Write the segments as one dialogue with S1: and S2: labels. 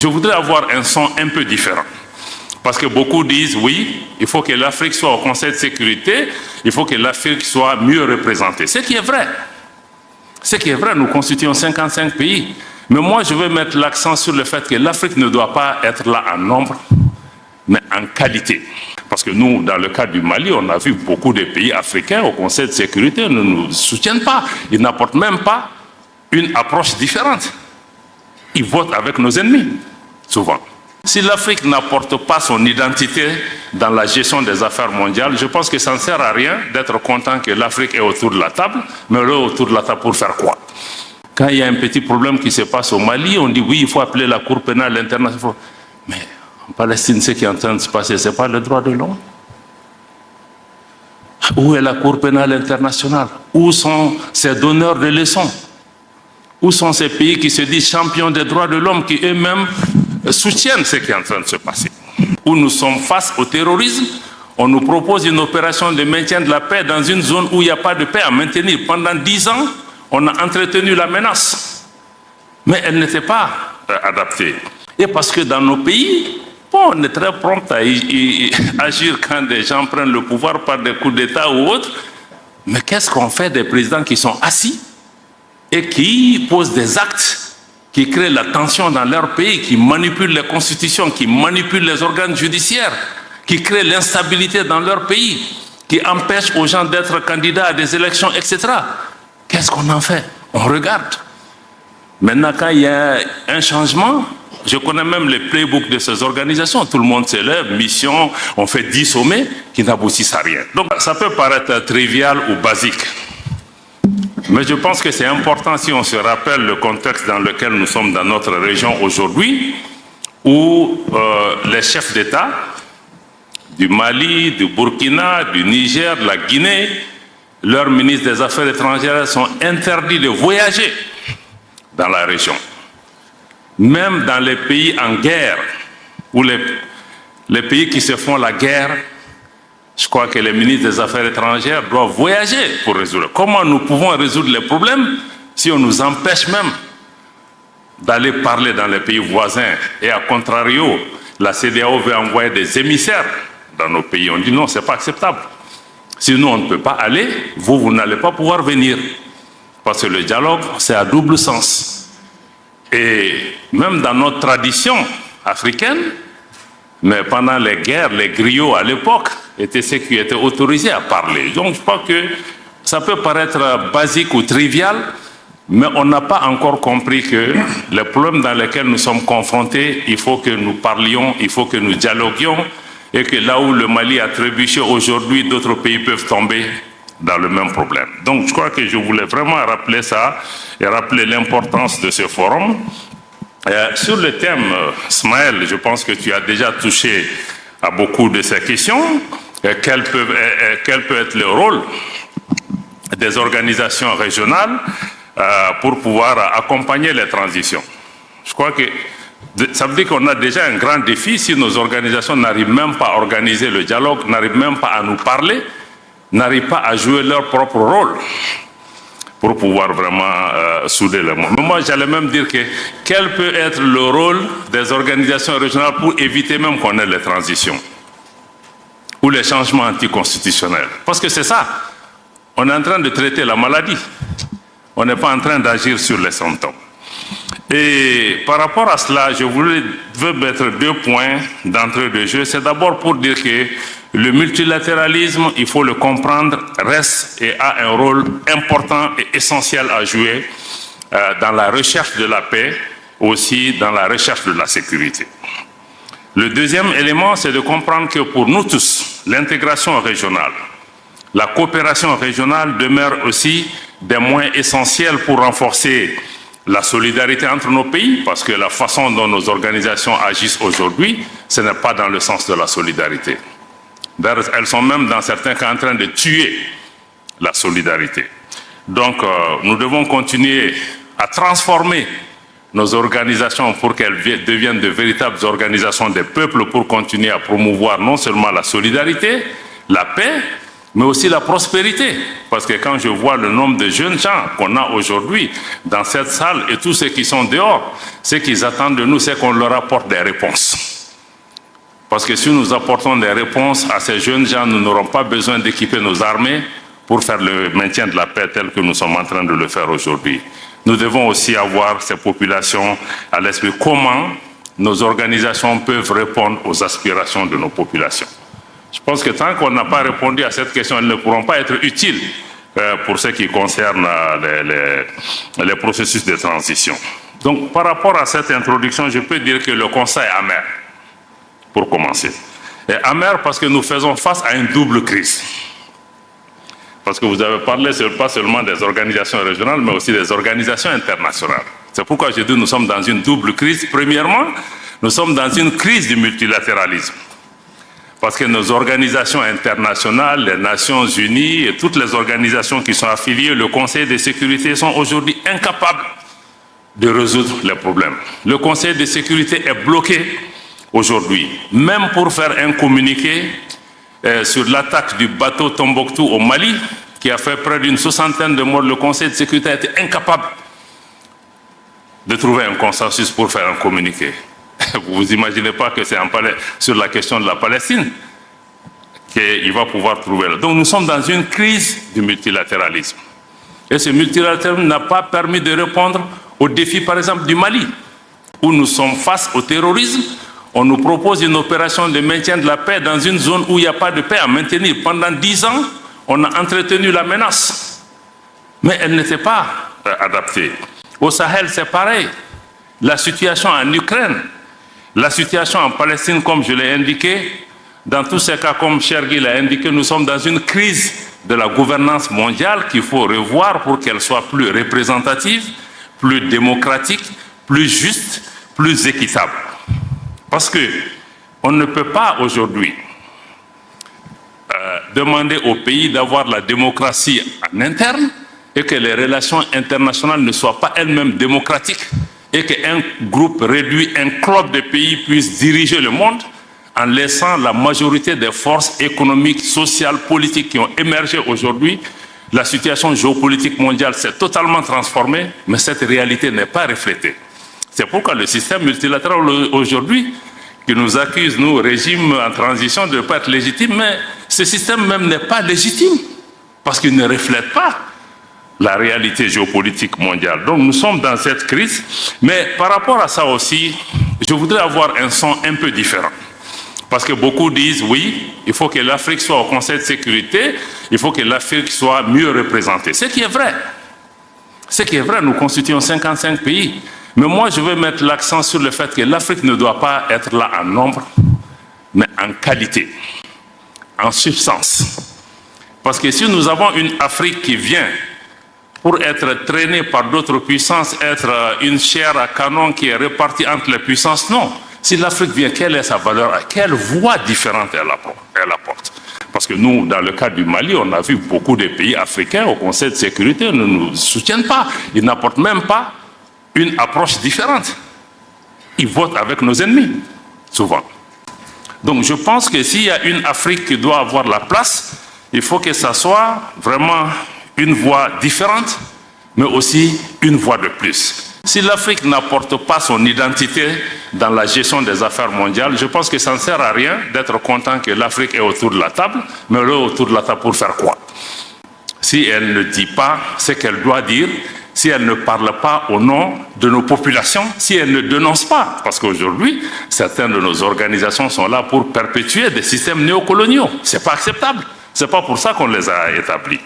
S1: Je voudrais avoir un son un peu différent. Parce que beaucoup disent, oui, il faut que l'Afrique soit au Conseil de sécurité, il faut que l'Afrique soit mieux représentée. Ce qui est vrai. Ce qui est vrai, nous constituons 55 pays. Mais moi, je veux mettre l'accent sur le fait que l'Afrique ne doit pas être là en nombre, mais en qualité. Parce que nous, dans le cas du Mali, on a vu beaucoup de pays africains au Conseil de sécurité ne nous soutiennent pas. Ils n'apportent même pas une approche différente. Ils votent avec nos ennemis, souvent. Si l'Afrique n'apporte pas son identité dans la gestion des affaires mondiales, je pense que ça ne sert à rien d'être content que l'Afrique est autour de la table, mais elle est autour de la table pour faire quoi? Quand il y a un petit problème qui se passe au Mali, on dit oui, il faut appeler la Cour pénale internationale. Mais en Palestine, ce qui est en train de se passer, ce n'est pas le droit de l'homme. Où est la Cour pénale internationale? Où sont ces donneurs de leçons? Où sont ces pays qui se disent champions des droits de l'homme, qui eux-mêmes soutiennent ce qui est en train de se passer? Où nous sommes face au terrorisme, on nous propose une opération de maintien de la paix dans une zone où il n'y a pas de paix à maintenir. Pendant 10 ans, on a entretenu la menace, mais elle n'était pas adaptée. Et parce que dans nos pays, bon, on est très prompt à agir quand des gens prennent le pouvoir par des coups d'État ou autres. Mais qu'est-ce qu'on fait des présidents qui sont assis et qui posent des actes qui créent la tension dans leur pays, qui manipulent les constitutions, qui manipulent les organes judiciaires, qui créent l'instabilité dans leur pays, qui empêchent aux gens d'être candidats à des élections, etc. Qu'est-ce qu'on en fait? On regarde. Maintenant, quand il y a un changement, je connais même les playbooks de ces organisations. Tout le monde s'élève, mission, on fait 10 sommets qui n'aboutissent à rien. Donc, ça peut paraître trivial ou basique. Mais je pense que c'est important si on se rappelle le contexte dans lequel nous sommes dans notre région aujourd'hui, où les chefs d'État du Mali, du Burkina, du Niger, de la Guinée, leurs ministres des Affaires étrangères sont interdits de voyager dans la région. Même dans les pays en guerre, ou les pays qui se font la guerre, je crois que les ministres des Affaires étrangères doivent voyager pour résoudre. Comment nous pouvons résoudre les problèmes si on nous empêche même d'aller parler dans les pays voisins? Et à contrario, la CEDEAO veut envoyer des émissaires dans nos pays. On dit non, ce n'est pas acceptable. Sinon, on ne peut pas aller, vous n'allez pas pouvoir venir. Parce que le dialogue, c'est à double sens. Et même dans notre tradition africaine, mais pendant les guerres, les griots à l'époque étaient ceux qui étaient autorisés à parler. Donc je crois que ça peut paraître basique ou trivial, mais on n'a pas encore compris que les problèmes dans lesquels nous sommes confrontés, il faut que nous parlions, il faut que nous dialoguions, et que là où le Mali a trébuché aujourd'hui, d'autres pays peuvent tomber dans le même problème. Donc je crois que je voulais vraiment rappeler ça et rappeler l'importance de ce forum. Sur le thème, Smaël, je pense que tu as déjà touché à beaucoup de ces questions. Quel peut être le rôle des organisations régionales pour pouvoir accompagner les transitions? Je crois que ça veut dire qu'on a déjà un grand défi si nos organisations n'arrivent même pas à organiser le dialogue, n'arrivent même pas à nous parler, n'arrivent pas à jouer leur propre rôle pour pouvoir vraiment souder le monde. Mais moi, j'allais même dire que quel peut être le rôle des organisations régionales pour éviter même qu'on ait les transitions ou les changements anticonstitutionnels. Parce que c'est ça, on est en train de traiter la maladie, on n'est pas en train d'agir sur les symptômes. Et par rapport à cela, je veux mettre 2 points d'entrée de jeu. C'est d'abord pour dire que le multilatéralisme, il faut le comprendre, reste et a un rôle important et essentiel à jouer dans la recherche de la paix, aussi dans la recherche de la sécurité. Le deuxième élément, c'est de comprendre que pour nous tous, l'intégration régionale, la coopération régionale demeure aussi des moyens essentiels pour renforcer la solidarité entre nos pays, parce que la façon dont nos organisations agissent aujourd'hui, ce n'est pas dans le sens de la solidarité. D'ailleurs, elles sont même dans certains cas en train de tuer la solidarité. Donc, nous devons continuer à transformer nos organisations pour qu'elles deviennent de véritables organisations des peuples pour continuer à promouvoir non seulement la solidarité, la paix, mais aussi la prospérité. Parce que quand je vois le nombre de jeunes gens qu'on a aujourd'hui dans cette salle et tous ceux qui sont dehors, ce qu'ils attendent de nous, c'est qu'on leur apporte des réponses. Parce que si nous apportons des réponses à ces jeunes gens, nous n'aurons pas besoin d'équiper nos armées pour faire le maintien de la paix tel que nous sommes en train de le faire aujourd'hui. Nous devons aussi avoir ces populations à l'esprit. Comment nos organisations peuvent répondre aux aspirations de nos populations? Je pense que tant qu'on n'a pas répondu à cette question, elles ne pourront pas être utiles pour ce qui concerne les processus de transition. Donc, par rapport à cette introduction, je peux dire que le constat est amer, pour commencer. Et amer parce que nous faisons face à une double crise. Parce que vous avez parlé pas seulement des organisations régionales, mais aussi des organisations internationales. C'est pourquoi je dis que nous sommes dans une double crise. Premièrement, nous sommes dans une crise du multilatéralisme. Parce que nos organisations internationales, les Nations Unies et toutes les organisations qui sont affiliées, le Conseil de sécurité, sont aujourd'hui incapables de résoudre les problèmes. Le Conseil de sécurité est bloqué aujourd'hui. Même pour faire un communiqué sur l'attaque du bateau Tombouctou au Mali, qui a fait près d'une 60aine de morts, le Conseil de sécurité a été incapable de trouver un consensus pour faire un communiqué. Vous vous imaginez pas que c'est sur la question de la Palestine qu'il va pouvoir trouver. Donc nous sommes dans une crise du multilatéralisme. Et ce multilatéralisme n'a pas permis de répondre aux défis, par exemple, du Mali, où nous sommes face au terrorisme. On nous propose une opération de maintien de la paix dans une zone où il n'y a pas de paix à maintenir. Pendant 10 ans, on a entretenu la menace. Mais elle n'était pas adaptée. Au Sahel, c'est pareil. La situation en Ukraine, la situation en Palestine, comme je l'ai indiqué, dans tous ces cas, comme Chergui l'a indiqué, nous sommes dans une crise de la gouvernance mondiale qu'il faut revoir pour qu'elle soit plus représentative, plus démocratique, plus juste, plus équitable. Parce qu'on ne peut pas aujourd'hui demander au pays d'avoir la démocratie en interne et que les relations internationales ne soient pas elles-mêmes démocratiques et qu'un groupe réduit, un club de pays puisse diriger le monde en laissant la majorité des forces économiques, sociales, politiques qui ont émergé aujourd'hui. La situation géopolitique mondiale s'est totalement transformée, mais cette réalité n'est pas reflétée. C'est pourquoi le système multilatéral aujourd'hui, qui nous accuse, nous, régime en transition, de ne pas être légitime, mais ce système même n'est pas légitime, parce qu'il ne reflète pas la réalité géopolitique mondiale. Donc nous sommes dans cette crise, mais par rapport à ça aussi, je voudrais avoir un son un peu différent. Parce que beaucoup disent, oui, il faut que l'Afrique soit au Conseil de sécurité, il faut que l'Afrique soit mieux représentée. Ce qui est vrai. Ce qui est vrai, nous constituons 55 pays. Mais moi, je veux mettre l'accent sur le fait que l'Afrique ne doit pas être là en nombre, mais en qualité, en substance. Parce que si nous avons une Afrique qui vient pour être traînée par d'autres puissances, être une chair à canon qui est répartie entre les puissances, non. Si l'Afrique vient, quelle est sa valeur? Quelle voie différente elle apporte? Parce que nous, dans le cas du Mali, on a vu beaucoup de pays africains au Conseil de sécurité ne nous soutiennent pas. Ils n'apportent même pas une approche différente. Ils votent avec nos ennemis, souvent. Donc je pense que s'il y a une Afrique qui doit avoir la place, il faut que ça soit vraiment une voie différente, mais aussi une voie de plus. Si l'Afrique n'apporte pas son identité dans la gestion des affaires mondiales, je pense que ça ne sert à rien d'être content que l'Afrique est autour de la table, mais elle est autour de la table pour faire quoi? Si elle ne dit pas ce qu'elle doit dire, si elle ne parle pas au nom de nos populations, si elle ne dénonce pas, parce qu'aujourd'hui, certaines de nos organisations sont là pour perpétuer des systèmes néocoloniaux. Ce n'est pas acceptable. Ce n'est pas pour ça qu'on les a établis.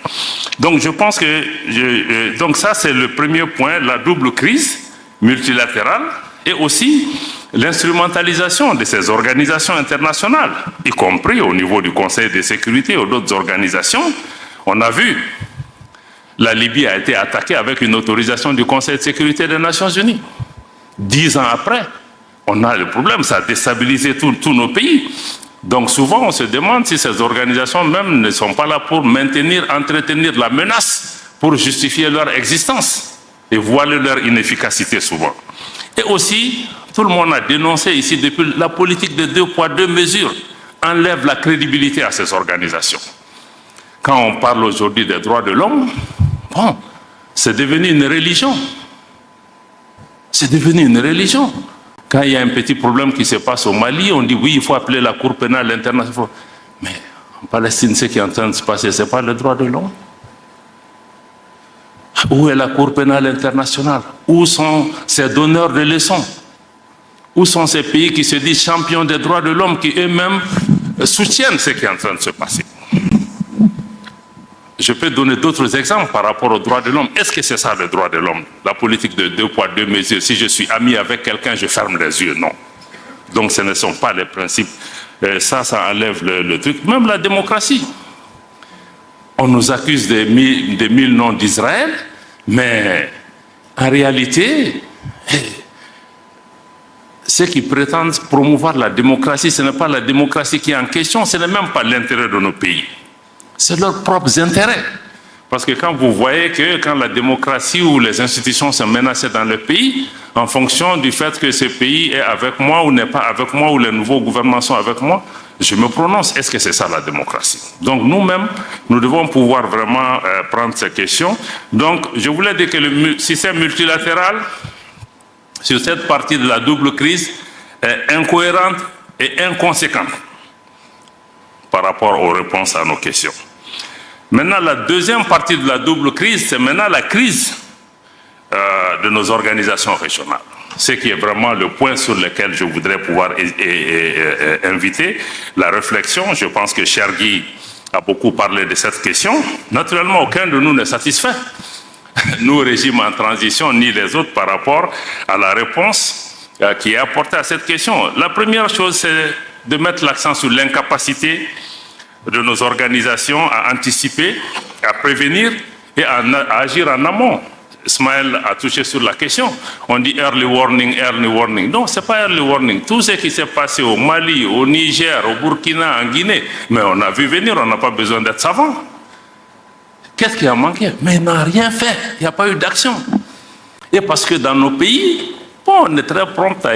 S1: Donc je pense que, donc ça c'est le premier point, la double crise multilatérale et aussi l'instrumentalisation de ces organisations internationales, y compris au niveau du Conseil de sécurité ou d'autres organisations. On a vu, la Libye a été attaquée avec une autorisation du Conseil de sécurité des Nations Unies. 10 ans après, on a le problème, ça a déstabilisé tous nos pays. Donc souvent, on se demande si ces organisations même ne sont pas là pour maintenir, entretenir la menace, pour justifier leur existence et voiler leur inefficacité souvent. Et aussi, tout le monde a dénoncé ici depuis la politique de 2 poids 2 mesures enlève la crédibilité à ces organisations. Quand on parle aujourd'hui des droits de l'homme, bon, c'est devenu une religion. C'est devenu une religion. Quand il y a un petit problème qui se passe au Mali, on dit oui, il faut appeler la Cour pénale internationale. Mais en Palestine, ce qui est en train de se passer, ce n'est pas le droit de l'homme. Où est la Cour pénale internationale? Où sont ces donneurs de leçons? Où sont ces pays qui se disent champions des droits de l'homme, qui eux-mêmes soutiennent ce qui est en train de se passer? Je peux donner d'autres exemples par rapport aux droits de l'homme. Est-ce que c'est ça le droit de l'homme? La politique de 2 poids 2 mesures. Si je suis ami avec quelqu'un, je ferme les yeux. Non. Donc ce ne sont pas les principes. Ça enlève le truc. Même la démocratie. On nous accuse des 1000 noms d'Israël, mais en réalité, ceux qui prétendent promouvoir la démocratie, ce n'est pas la démocratie qui est en question, ce n'est même pas l'intérêt de nos pays. C'est leurs propres intérêts. Parce que quand vous voyez que quand la démocratie ou les institutions sont menacées dans le pays, en fonction du fait que ce pays est avec moi ou n'est pas avec moi, ou les nouveaux gouvernements sont avec moi, je me prononce. Est-ce que c'est ça la démocratie? Donc nous-mêmes, nous devons pouvoir vraiment prendre ces questions. Donc je voulais dire que le système multilatéral, sur cette partie de la double crise, est incohérente et inconséquente par rapport aux réponses à nos questions. Maintenant, la deuxième partie de la double crise, c'est maintenant la crise de nos organisations régionales. Ce qui est vraiment le point sur lequel je voudrais pouvoir inviter la réflexion. Je pense que Chergui a beaucoup parlé de cette question. Naturellement, aucun de nous n'est satisfait. Nous, régime en transition, ni les autres, par rapport à la réponse qui est apportée à cette question. La première chose, c'est de mettre l'accent sur l'incapacité de nos organisations à anticiper, à prévenir et à agir en amont. Ismaël a touché sur la question. On dit early warning, early warning. Non, ce n'est pas early warning. Tout ce qui s'est passé au Mali, au Niger, au Burkina, en Guinée, mais on a vu venir, on n'a pas besoin d'être savant. Qu'est-ce qui a manqué? Mais il n'a rien fait. Il n'y a pas eu d'action. Et parce que dans nos pays, bon, on est très prompt à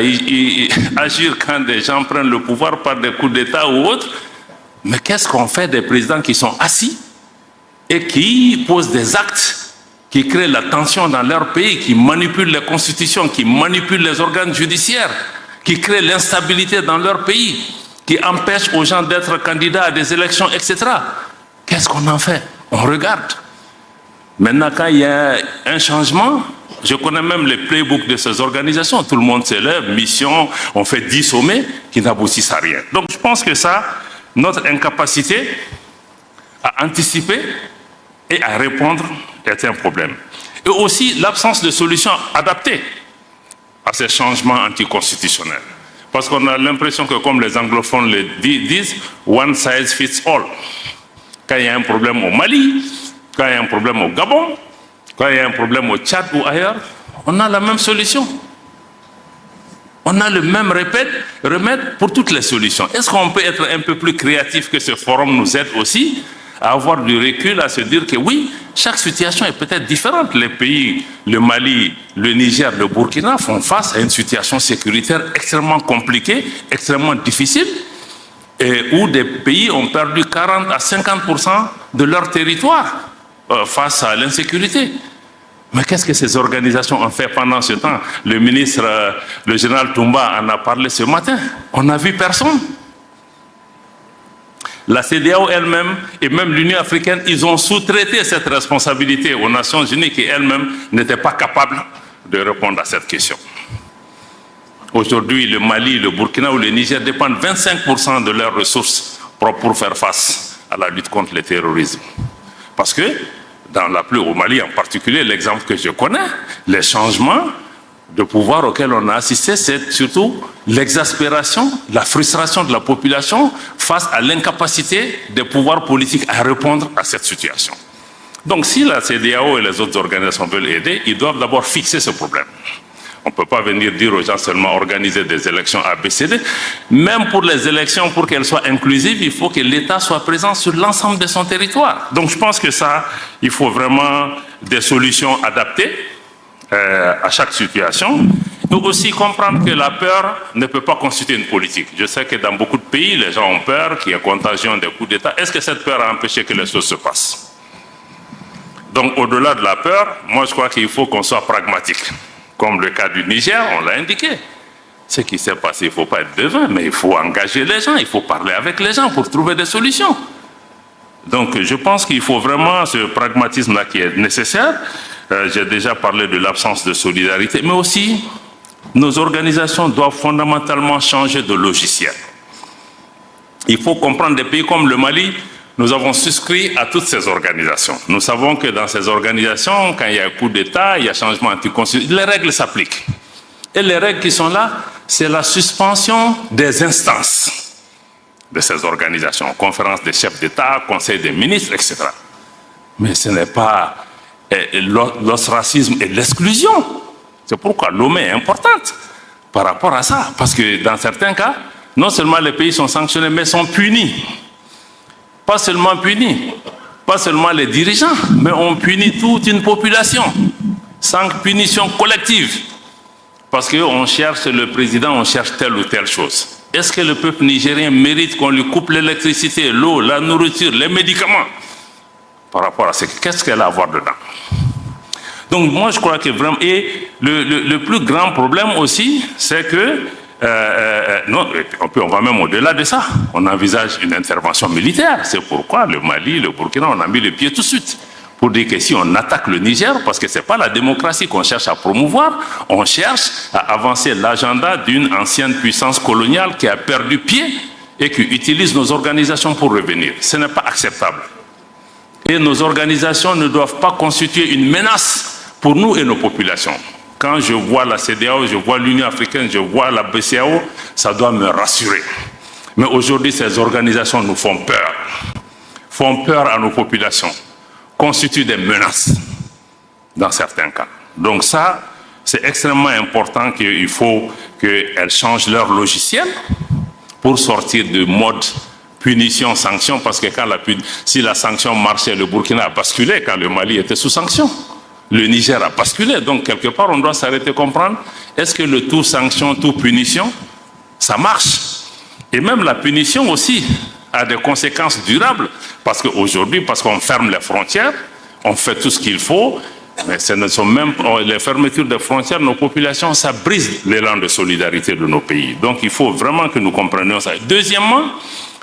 S1: agir quand des gens prennent le pouvoir par des coups d'État ou autres. Mais qu'est-ce qu'on fait des présidents qui sont assis et qui posent des actes qui créent la tension dans leur pays, qui manipulent les constitutions, qui manipulent les organes judiciaires, qui créent l'instabilité dans leur pays, qui empêchent aux gens d'être candidats à des élections, etc. Qu'est-ce qu'on en fait? On regarde. Maintenant, quand il y a un changement, je connais même les playbooks de ces organisations. Tout le monde s'élève, mission, on fait 10 sommets qui n'aboutissent à rien. Donc je pense que ça, notre incapacité à anticiper et à répondre est un problème. Et aussi l'absence de solutions adaptées à ces changements anticonstitutionnels. Parce qu'on a l'impression que, comme les anglophones le disent, one size fits all. Quand il y a un problème au Mali, quand il y a un problème au Gabon, quand il y a un problème au Tchad ou ailleurs, on a la même solution. On a le même remède pour toutes les solutions. Est-ce qu'on peut être un peu plus créatif, que ce forum nous aide aussi à avoir du recul, à se dire que oui, chaque situation est peut-être différente. Les pays, le Mali, le Niger, le Burkina font face à une situation sécuritaire extrêmement compliquée, extrêmement difficile, et où des pays ont perdu 40 à 50% de leur territoire face à l'insécurité. Mais qu'est-ce que ces organisations ont fait pendant ce temps? Le ministre, le général Toumba en a parlé ce matin. On n'a vu personne. La CEDEAO elle-même et même l'Union africaine, ils ont sous-traité cette responsabilité aux Nations Unies qui elles-mêmes n'étaient pas capables de répondre à cette question. Aujourd'hui, le Mali, le Burkina ou le Niger dépendent 25% de leurs ressources propres pour faire face à la lutte contre le terrorisme. Parce que, au Mali en particulier, l'exemple que je connais, les changements de pouvoir auxquels on a assisté, c'est surtout l'exaspération, la frustration de la population face à l'incapacité des pouvoirs politiques à répondre à cette situation. Donc si la CEDEAO et les autres organisations veulent aider, ils doivent d'abord fixer ce problème. On ne peut pas venir dire aux gens seulement organiser des élections ABCD. Même pour les élections, pour qu'elles soient inclusives, il faut que l'État soit présent sur l'ensemble de son territoire. Donc je pense que ça, il faut vraiment des solutions adaptées à chaque situation. Et aussi comprendre que la peur ne peut pas constituer une politique. Je sais que dans beaucoup de pays, les gens ont peur, qu'il y a contagion des coups d'État. Est-ce que cette peur a empêché que les choses se passent? Donc, au-delà de la peur, moi, je crois qu'il faut qu'on soit pragmatique. Comme le cas du Niger, on l'a indiqué. Ce qui s'est passé, il ne faut pas être devin, mais il faut engager les gens, il faut parler avec les gens pour trouver des solutions. Donc, je pense qu'il faut vraiment ce pragmatisme-là qui est nécessaire. J'ai déjà parlé de l'absence de solidarité, mais aussi, nos organisations doivent fondamentalement changer de logiciel. Il faut comprendre des pays comme le Mali, nous avons souscrit à toutes ces organisations. Nous savons que dans ces organisations, quand il y a un coup d'État, il y a changement anticonstitutionnel, les règles s'appliquent. Et les règles qui sont là, c'est la suspension des instances de ces organisations, conférence des chefs d'État, conseil des ministres, etc. Mais ce n'est pas l'ostracisme et l'exclusion. C'est pourquoi l'OME est importante par rapport à ça. Parce que dans certains cas, non seulement les pays sont sanctionnés, mais sont punis. Pas seulement punis, pas seulement les dirigeants, mais on punit toute une population, sans punition collective. Parce qu'on cherche le président, on cherche telle ou telle chose. Est-ce que le peuple nigérien mérite qu'on lui coupe l'électricité, l'eau, la nourriture, les médicaments? Par rapport à ce qu'est-ce qu'elle a à voir dedans? Donc moi je crois que vraiment... Et le plus grand problème aussi, c'est que... non, on va même au-delà de ça. On envisage une intervention militaire. C'est pourquoi le Mali, le Burkina, on a mis le pied tout de suite. Pour dire que si on attaque le Niger, parce que ce n'est pas la démocratie qu'on cherche à promouvoir, on cherche à avancer l'agenda d'une ancienne puissance coloniale qui a perdu pied et qui utilise nos organisations pour revenir. Ce n'est pas acceptable. Et nos organisations ne doivent pas constituer une menace pour nous et nos populations. Quand je vois la CEDEAO, je vois l'Union africaine, je vois la BCEAO, ça doit me rassurer. Mais aujourd'hui, ces organisations nous font peur à nos populations, constituent des menaces dans certains cas. Donc ça, c'est extrêmement important qu'il faut qu'elles changent leur logiciel pour sortir du mode punition-sanction, parce que si la sanction marchait, le Burkina a basculé quand le Mali était sous sanction. Le Niger a basculé, donc quelque part on doit s'arrêter comprendre, est-ce que le tout sanction, tout punition, ça marche? Et même la punition aussi a des conséquences durables, parce qu'aujourd'hui, parce qu'on ferme les frontières, on fait tout ce qu'il faut, mais ce ne sont même les fermetures des frontières, nos populations, ça brise l'élan de solidarité de nos pays. Donc il faut vraiment que nous comprenions ça. Deuxièmement,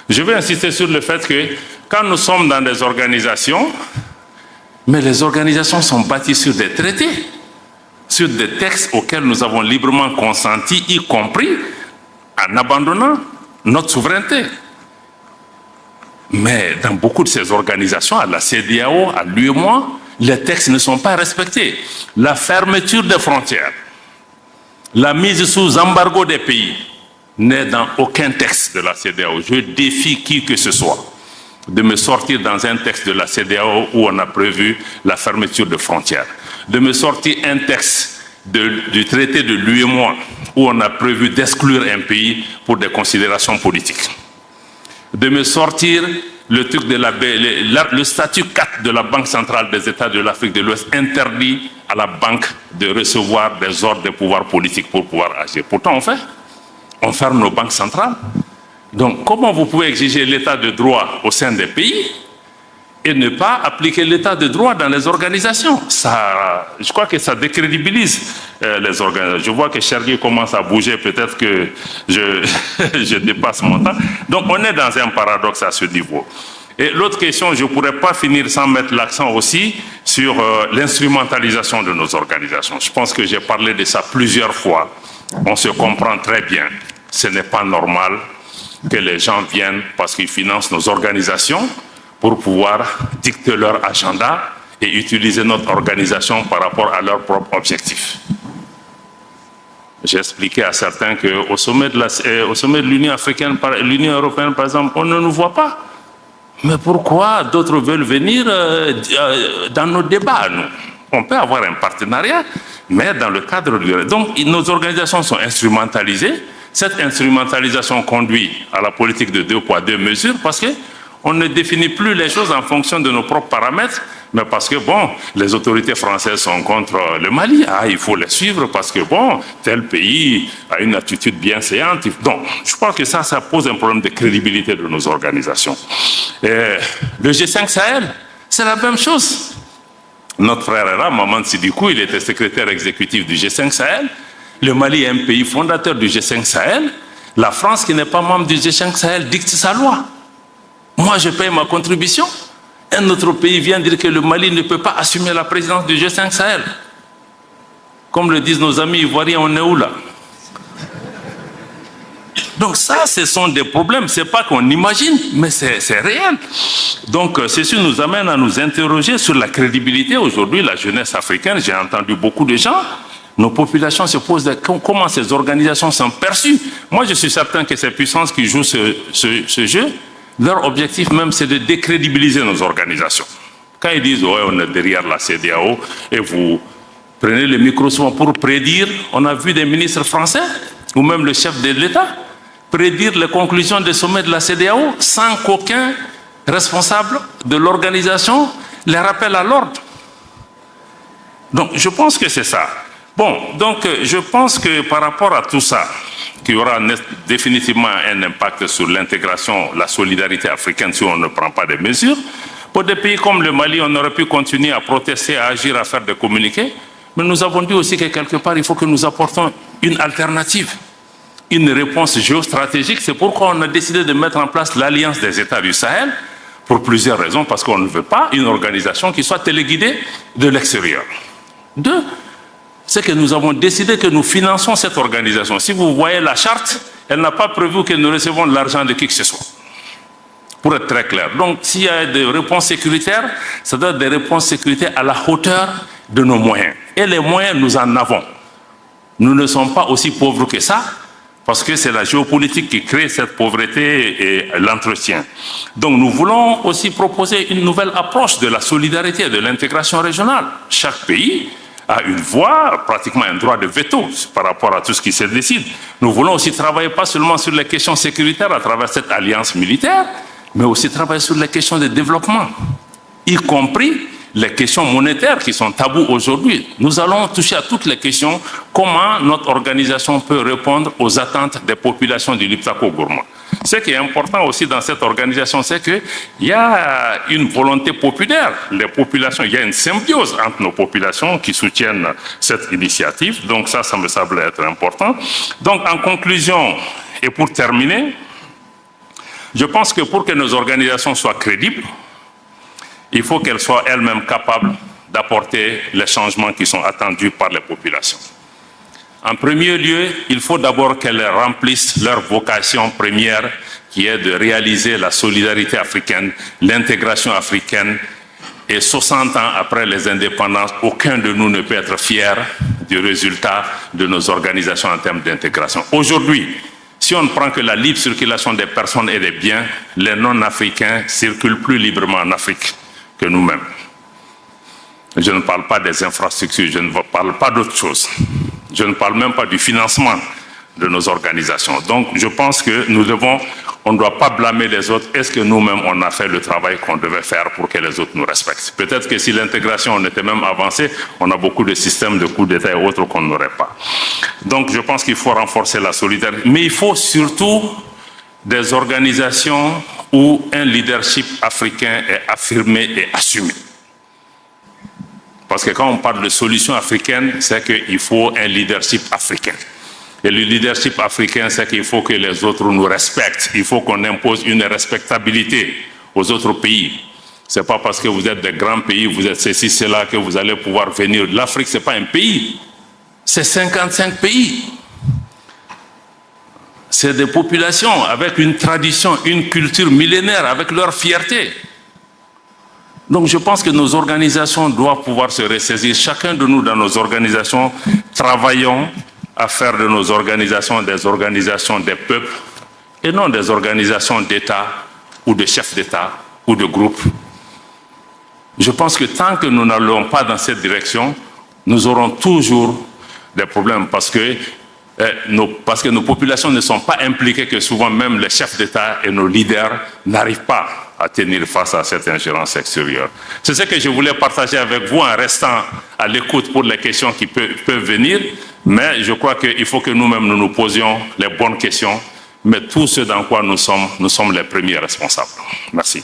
S1: je vais insister sur le fait que quand nous sommes dans des organisations, mais les organisations sont bâties sur des traités, sur des textes auxquels nous avons librement consenti, y compris en abandonnant notre souveraineté. Mais dans beaucoup de ces organisations, à la CEDEAO, à l'UEMOA, les textes ne sont pas respectés. La fermeture des frontières, la mise sous embargo des pays n'est dans aucun texte de la CEDEAO. Je défie qui que ce soit de me sortir dans un texte de la CEDEAO où on a prévu la fermeture de frontières, de me sortir un texte du traité de l'UEMOA où on a prévu d'exclure un pays pour des considérations politiques, de me sortir le truc de le statut 4 de la Banque centrale des États de l'Afrique de l'Ouest interdit à la banque de recevoir des ordres de pouvoir politique pour pouvoir agir. Pourtant on ferme nos banques centrales. Donc, comment vous pouvez exiger l'état de droit au sein des pays et ne pas appliquer l'état de droit dans les organisations? Ça, je crois que ça décrédibilise les organisations. Je vois que Chergui commence à bouger, peut-être que je dépasse mon temps. Donc, on est dans un paradoxe à ce niveau. Et l'autre question, je ne pourrais pas finir sans mettre l'accent aussi sur l'instrumentalisation de nos organisations. Je pense que j'ai parlé de ça plusieurs fois. On se comprend très bien. Ce n'est pas normal que les gens viennent parce qu'ils financent nos organisations pour pouvoir dicter leur agenda et utiliser notre organisation par rapport à leurs propres objectifs. J'ai expliqué à certains qu'au sommet de l'Union africaine, l'Union européenne par exemple, on ne nous voit pas. Mais pourquoi d'autres veulent venir dans nos débats, nous? On peut avoir un partenariat, mais dans le cadre du... Donc nos organisations sont instrumentalisées. Cette instrumentalisation conduit à la politique de 2 poids 2 mesures parce que On ne définit plus les choses en fonction de nos propres paramètres, mais parce que, bon, les autorités françaises sont contre le Mali. Ah, il faut les suivre parce que, bon, tel pays a une attitude bienséante. Donc, je pense que ça pose un problème de crédibilité de nos organisations. Et le G5 Sahel, c'est la même chose. Notre frère est là, Maman Sidikou, il était secrétaire exécutif du G5 Sahel. Le Mali est un pays fondateur du G5 Sahel. La France, qui n'est pas membre du G5 Sahel, dicte sa loi. Moi, je paye ma contribution. Un autre pays vient dire que le Mali ne peut pas assumer la présidence du G5 Sahel. Comme le disent nos amis ivoiriens, on est où là? Donc ça, ce sont des problèmes. Ce n'est pas qu'on imagine, mais c'est réel. Donc ceci nous amène à nous interroger sur la crédibilité. Aujourd'hui, la jeunesse africaine, j'ai entendu beaucoup de gens, nos populations se posent comment ces organisations sont perçues. Moi, je suis certain que ces puissances qui jouent ce jeu, leur objectif même, c'est de décrédibiliser nos organisations. Quand ils disent, ouais, on est derrière la CEDEAO, et vous prenez le micro souvent pour prédire, on a vu des ministres français, ou même le chef de l'État, prédire les conclusions des sommets de la CEDEAO sans qu'aucun responsable de l'organisation les rappelle à l'ordre. Donc, je pense que c'est ça. Bon, donc, je pense que par rapport à tout ça, qu'il y aura définitivement un impact sur l'intégration, la solidarité africaine si on ne prend pas des mesures. Pour des pays comme le Mali, on aurait pu continuer à protester, à agir, à faire des communiqués, mais nous avons dit aussi que quelque part, il faut que nous apportons une alternative, une réponse géostratégique. C'est pourquoi on a décidé de mettre en place l'Alliance des États du Sahel, pour plusieurs raisons, parce qu'on ne veut pas une organisation qui soit téléguidée de l'extérieur. Deux, c'est que nous avons décidé que nous finançons cette organisation. Si vous voyez la charte, elle n'a pas prévu que nous recevons de l'argent de qui que ce soit. Pour être très clair. Donc, s'il y a des réponses sécuritaires, ça doit être des réponses sécuritaires à la hauteur de nos moyens. Et les moyens, nous en avons. Nous ne sommes pas aussi pauvres que ça, parce que c'est la géopolitique qui crée cette pauvreté et l'entretien. Donc, nous voulons aussi proposer une nouvelle approche de la solidarité et de l'intégration régionale. Chaque pays a une voix, pratiquement un droit de veto par rapport à tout ce qui se décide. Nous voulons aussi travailler pas seulement sur les questions sécuritaires à travers cette alliance militaire, mais aussi travailler sur les questions de développement, y compris les questions monétaires qui sont tabous aujourd'hui. Nous allons toucher à toutes les questions, comment notre organisation peut répondre aux attentes des populations du Liptako-Gourma. Ce qui est important aussi dans cette organisation, c'est qu'il y a une volonté populaire. Les populations, il y a une symbiose entre nos populations qui soutiennent cette initiative. Donc ça me semble être important. Donc en conclusion, et pour terminer, je pense que pour que nos organisations soient crédibles, il faut qu'elles soient elles-mêmes capables d'apporter les changements qui sont attendus par les populations. En premier lieu, il faut d'abord qu'elles remplissent leur vocation première, qui est de réaliser la solidarité africaine, l'intégration africaine. Et 60 ans après les indépendances, aucun de nous ne peut être fier du résultat de nos organisations en termes d'intégration. Aujourd'hui, si on ne prend que la libre circulation des personnes et des biens, les non-africains circulent plus librement en Afrique que nous-mêmes. Je ne parle pas des infrastructures, je ne parle pas d'autre chose. Je ne parle même pas du financement de nos organisations. Donc, je pense que on ne doit pas blâmer les autres. Est-ce que nous-mêmes, on a fait le travail qu'on devait faire pour que les autres nous respectent? Peut-être que si l'intégration on était même avancée, on a beaucoup de systèmes de coups d'État et autres qu'on n'aurait pas. Donc, je pense qu'il faut renforcer la solidarité. Mais il faut surtout des organisations où un leadership africain est affirmé et assumé. Parce que quand on parle de solution africaine, c'est qu'il faut un leadership africain. Et le leadership africain, c'est qu'il faut que les autres nous respectent. Il faut qu'on impose une respectabilité aux autres pays. Ce n'est pas parce que vous êtes des grands pays, vous êtes ceci, cela, que vous allez pouvoir venir. L'Afrique, ce n'est pas un pays. C'est 55 pays. C'est des populations avec une tradition, une culture millénaire, avec leur fierté. Donc je pense que nos organisations doivent pouvoir se ressaisir. Chacun de nous dans nos organisations, travaillons à faire de nos organisations des peuples et non des organisations d'État ou de chefs d'État ou de groupes. Je pense que tant que nous n'allons pas dans cette direction, nous aurons toujours des problèmes parce que nos populations ne sont pas impliquées, que souvent même les chefs d'État et nos leaders n'arrivent pas à tenir face à cette ingérence extérieure. C'est ce que je voulais partager avec vous en restant à l'écoute pour les questions qui peuvent venir, mais je crois qu'il faut que nous-mêmes nous posions les bonnes questions, mais tout ce dans quoi nous sommes les premiers responsables. Merci.